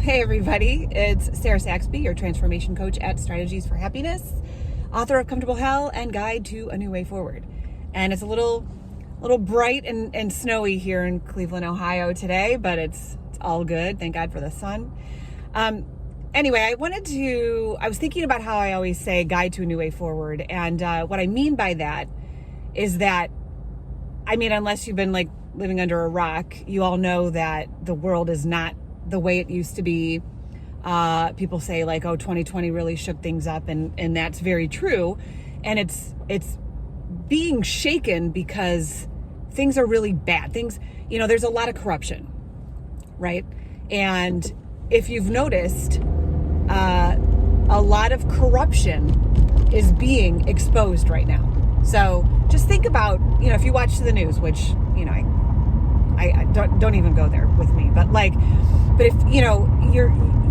Hey everybody, it's Sarah Saxby, your transformation coach at Strategies for Happiness, author of Comfortable Hell and Guide to a New Way Forward. And it's a little bright and snowy here in Cleveland, Ohio today, but it's all good. Thank God for the sun. Anyway, I was thinking about how I always say Guide to a New Way Forward. And what I mean by that is that, unless you've been living under a rock, you all know that the world is not the way it used to be. People say 2020 really shook things up, and that's very true. And it's being shaken because things are really bad. There's a lot of corruption, right? And if you've noticed, a lot of corruption is being exposed right now. So just think about, if you watch the news, which, I don't even go there with me, but if,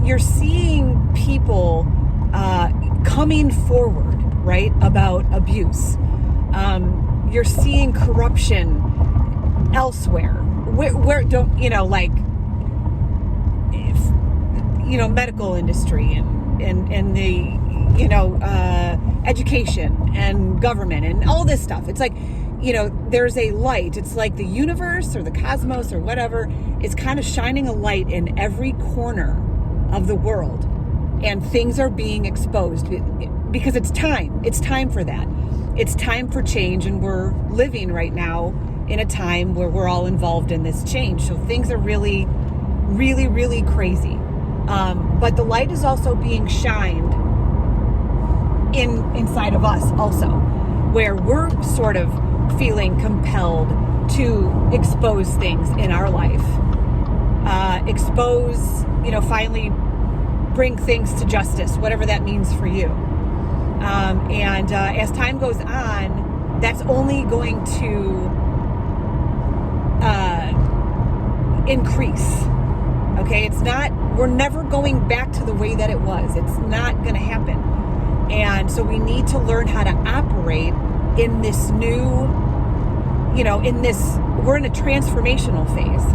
you're seeing people, coming forward, right, about abuse. You're seeing corruption elsewhere. Where don't, medical industry and the, education and government and all this stuff. It's there's a light. It's like the universe or the cosmos or whatever is kind of shining a light in every corner of the world, and things are being exposed because it's time. It's time for that. It's time for change, and we're living right now in a time where we're all involved in this change. So things are really, really, really crazy. But the light is also being shined inside of us also, where we're sort of feeling compelled to expose things in our life, finally bring things to justice, whatever that means for you. And as time goes on, that's only going to increase. Okay, we're never going back to the way that it was. It's not going to happen. And so we need to learn how to operate in this new, we're in a transformational phase.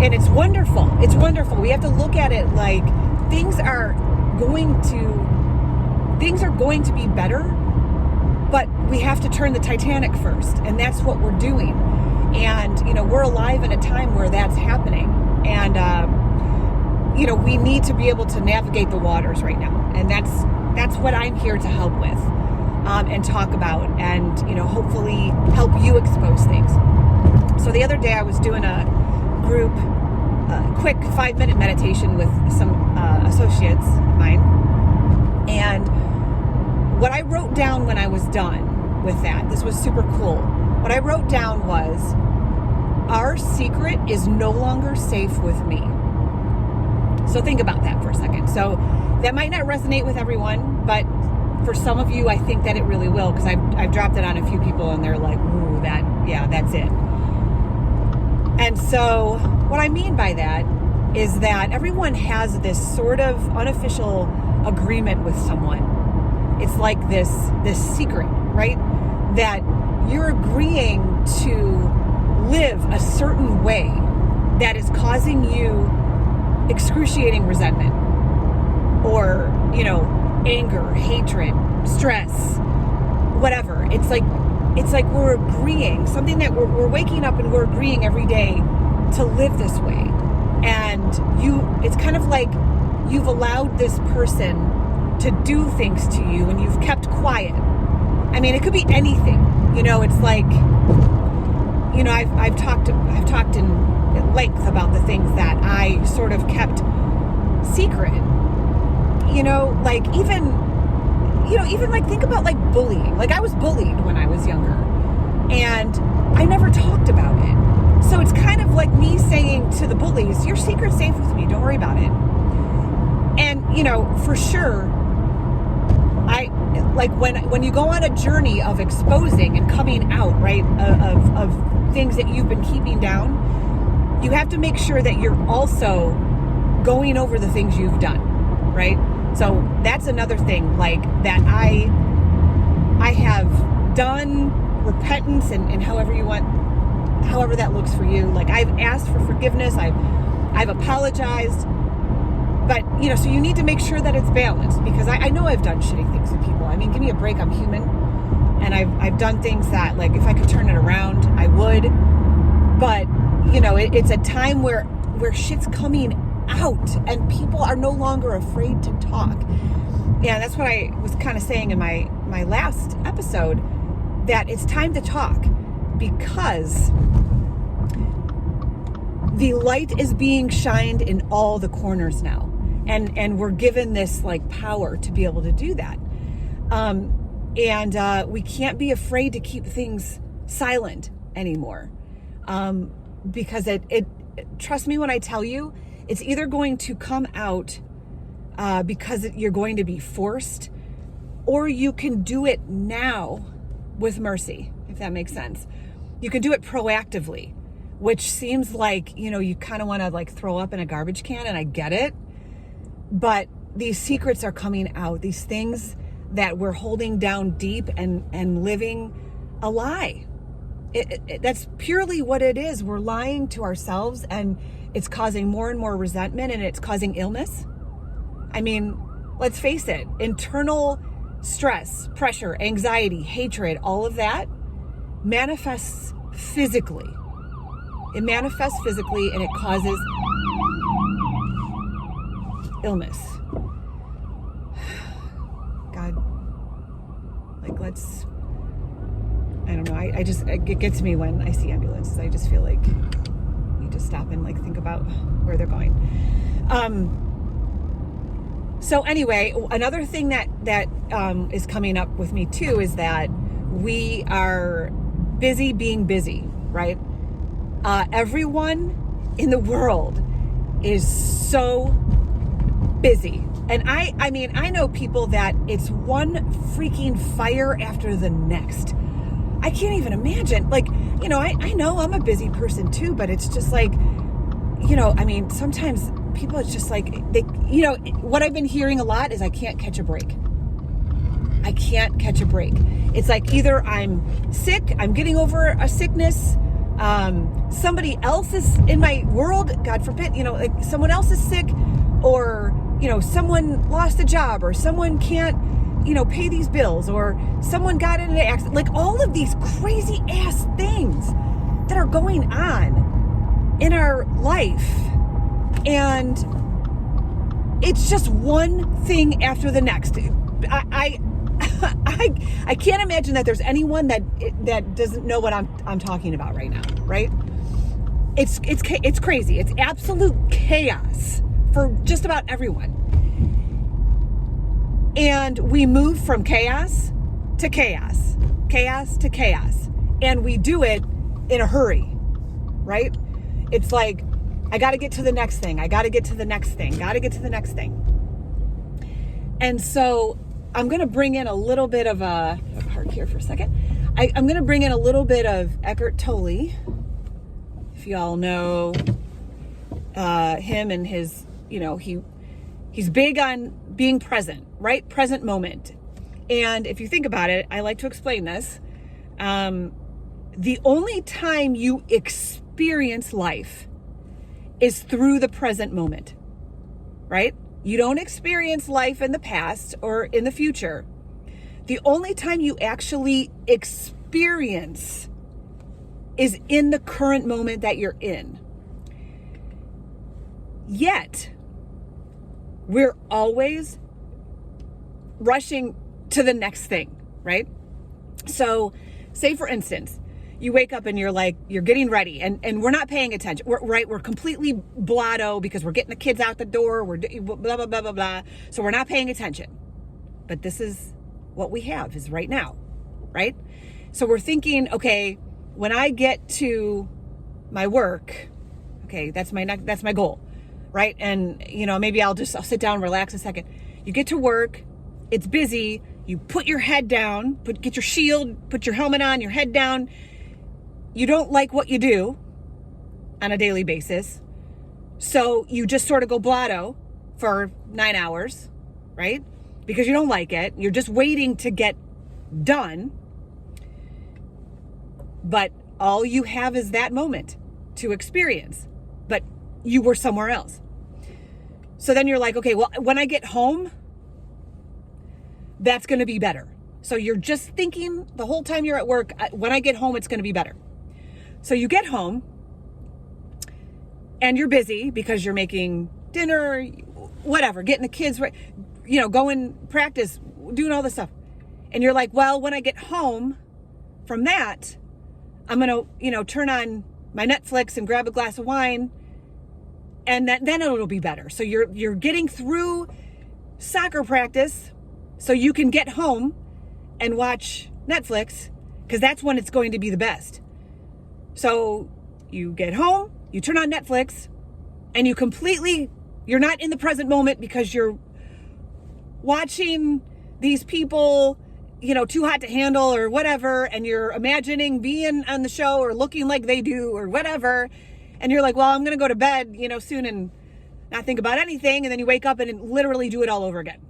And it's wonderful. It's wonderful. We have to look at it like things are going to be better, but we have to turn the Titanic first. And that's what we're doing. And, we're alive in a time where that's happening. And, we need to be able to navigate the waters right now. And that's what I'm here to help with, and talk about, and, hopefully help you expose things. So the other day I was doing a group, quick 5-minute meditation with some associates of mine. And what I wrote down when I was done with that, this was super cool. What I wrote down was, our secret is no longer safe with me. So think about that for a second. So that might not resonate with everyone, but for some of you, I think that it really will, because I've dropped it on a few people and they're like, ooh, that's it. And so what I mean by that is that everyone has this sort of unofficial agreement with someone. It's like this secret, right? That you're agreeing to live a certain way that is causing you excruciating resentment or, anger, hatred, stress, whatever. It's like we're agreeing, something that we're waking up and we're agreeing every day to live this way. And it's kind of like you've allowed this person to do things to you and you've kept quiet. It could be anything. It's like, I've talked in length about the things that I sort of kept secret. Even think about bullying. I was bullied when I was younger, and I never talked about it. So it's kind of like me saying to the bullies, your secret's safe with me, don't worry about it. And, for sure, when you go on a journey of exposing and coming out, right, of things that you've been keeping down, you have to make sure that you're also going over the things you've done, right? So that's another thing, that I have done repentance and however that looks for you. I've asked for forgiveness. I've I've apologized. But, so you need to make sure that it's balanced, because I know I've done shitty things to people. I mean, give me a break. I'm human. And I've done things that, like, if I could turn it around, I would. But, it's a time where shit's coming out and people are no longer afraid to talk. And that's what I was kind of saying in my last episode, that it's time to talk, because the light is being shined in all the corners now. And we're given this like power to be able to do that. And we can't be afraid to keep things silent anymore. Because it trust me when I tell you, it's either going to come out because you're going to be forced, or you can do it now with mercy, if that makes sense. You can do it proactively, which seems like, you kind of want to like throw up in a garbage can, and I get it. But these secrets are coming out, these things that we're holding down deep and living a lie. That's purely what it is. We're lying to ourselves, and it's causing more and more resentment, and it's causing illness. I mean, let's face it, internal stress, pressure, anxiety, hatred, all of that manifests physically. It manifests physically, and it causes illness. God, like, I don't know. It gets me when I see ambulances. I just feel like I need to stop and like think about where they're going. So anyway, another thing that is coming up with me too is that we are busy being busy, right? Everyone in the world is so busy. And I mean, I know people that it's one freaking fire after the next. I can't even imagine. Like, I know I'm a busy person too, but it's just like, I mean, sometimes people, it's just like, what I've been hearing a lot is I can't catch a break. I can't catch a break. It's like either I'm sick, I'm getting over a sickness, somebody else is in my world, God forbid, like someone else is sick, or, someone lost a job, or someone can't, pay these bills, or someone got in an accident, like all of these crazy ass things that are going on in our life. And it's just one thing after the next. I can't imagine that there's anyone that doesn't know what I'm talking about right now, right? It's crazy. It's absolute chaos for just about everyone. And we move from chaos to chaos, chaos to chaos. And we do it in a hurry, right? It's like, I got to get to the next thing. I got to get to the next thing. Got to get to the next thing. And so I'm going to bring in a little bit of I'll park here for a second. I'm going to bring in a little bit of Eckhart Tolle. If you all know him and his, he's big on being present, right? Present moment. And if you think about it, I like to explain this. The only time you experience life is through the present moment, right? You don't experience life in the past or in the future. The only time you actually experience is in the current moment that you're in. Yet, we're always rushing to the next thing, right? So, say for instance, you wake up and you're getting ready and we're not paying attention. We're completely blotto because we're getting the kids out the door. We're blah, blah, blah, blah, blah. So we're not paying attention. But this is what we have is right now, right? So we're thinking, okay, when I get to my work, okay, that's my goal, right? And, maybe I'll sit down, relax a second. You get to work, it's busy. You put your head down, get your shield, put your helmet on, your head down. You don't like what you do on a daily basis. So you just sort of go blotto for 9 hours, right? Because you don't like it. You're just waiting to get done. But all you have is that moment to experience. But you were somewhere else. So then you're like, okay, well, when I get home, that's going to be better. So you're just thinking the whole time you're at work, when I get home, it's going to be better. So you get home and you're busy because you're making dinner, whatever, getting the kids right, going practice, doing all this stuff. And you're like, well, when I get home from that, I'm going to, turn on my Netflix and grab a glass of wine, and then it'll be better. So you're getting through soccer practice so you can get home and watch Netflix, because that's when it's going to be the best. So you get home, you turn on Netflix, and you're not in the present moment because you're watching these people, Too Hot to Handle or whatever, and you're imagining being on the show or looking like they do or whatever. And you're like, well, I'm going to go to bed, soon and not think about anything. And then you wake up and literally do it all over again.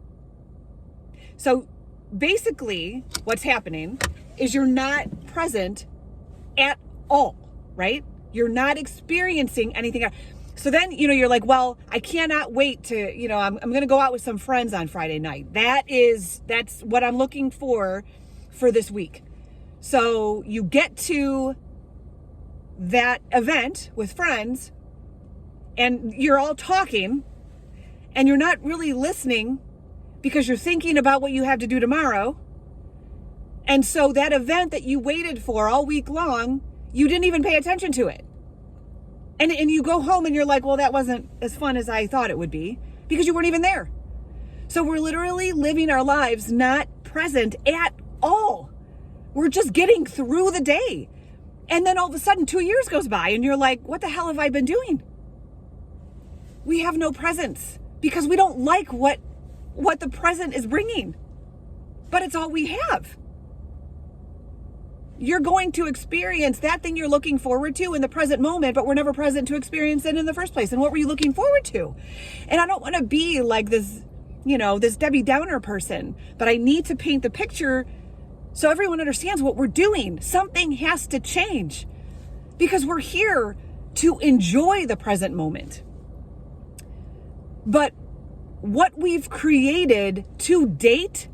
So basically what's happening is you're not present at all, right? You're not experiencing anything. So then, you're like, well, I cannot wait to, I'm going to go out with some friends on Friday night. That's what I'm looking for this week. So you get to that event with friends and you're all talking and you're not really listening because you're thinking about what you have to do tomorrow. And so that event that you waited for all week long, you didn't even pay attention to it. And you go home and you're like, well, that wasn't as fun as I thought it would be because you weren't even there. So we're literally living our lives not present at all. We're just getting through the day. And then all of a sudden 2 years goes by and you're like, what the hell have I been doing? We have no presence because we don't like what the present is bringing. But it's all we have. You're going to experience that thing you're looking forward to in the present moment, but we're never present to experience it in the first place. And what were you looking forward to? And I don't want to be like this, this Debbie Downer person, but I need to paint the picture so everyone understands what we're doing. Something has to change because we're here to enjoy the present moment. But what we've created to date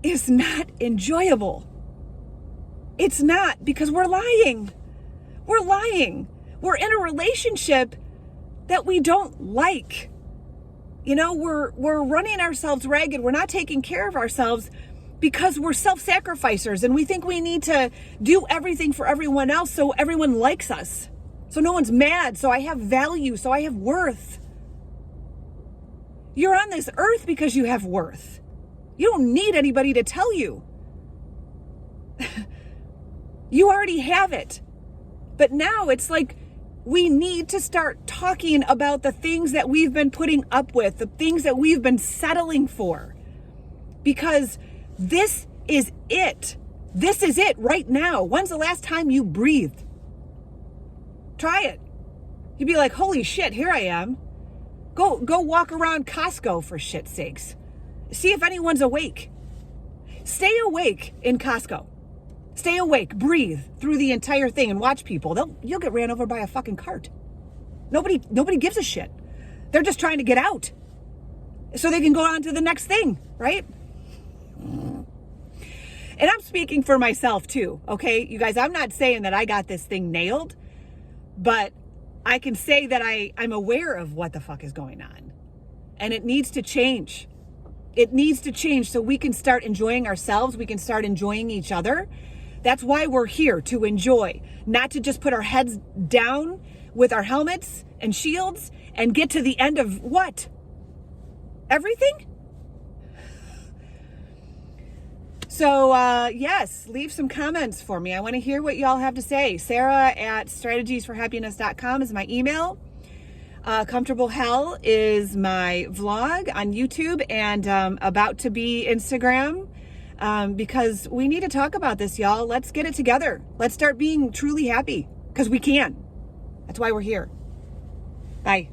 is not enjoyable. It's not, because we're lying. We're lying. We're in a relationship that we don't like. We're running ourselves ragged. We're not taking care of ourselves because we're self-sacrificers and we think we need to do everything for everyone else so everyone likes us. So no one's mad. So I have value. So I have worth. You're on this earth because you have worth. You don't need anybody to tell you. You already have it. But now it's like we need to start talking about the things that we've been putting up with, the things that we've been settling for. Because this is it. This is it right now. When's the last time you breathed? Try it. You'd be like, holy shit, here I am. Go walk around Costco for shit's sakes. See if anyone's awake. Stay awake in Costco. Stay awake, breathe through the entire thing and watch people. You'll get ran over by a fucking cart. Nobody gives a shit. They're just trying to get out so they can go on to the next thing, right? And I'm speaking for myself too, okay? You guys, I'm not saying that I got this thing nailed, but I can say that I'm aware of what the fuck is going on. And it needs to change. It needs to change so we can start enjoying ourselves. We can start enjoying each other. That's why we're here, to enjoy, not to just put our heads down with our helmets and shields and get to the end of what? Everything? So, yes, leave some comments for me. I want to hear what y'all have to say. Sarah@strategiesforhappiness.com is my email. Comfortable Hell is my vlog on YouTube and about to be Instagram. Because we need to talk about this, y'all. Let's get it together. Let's start being truly happy because we can. That's why we're here. Bye.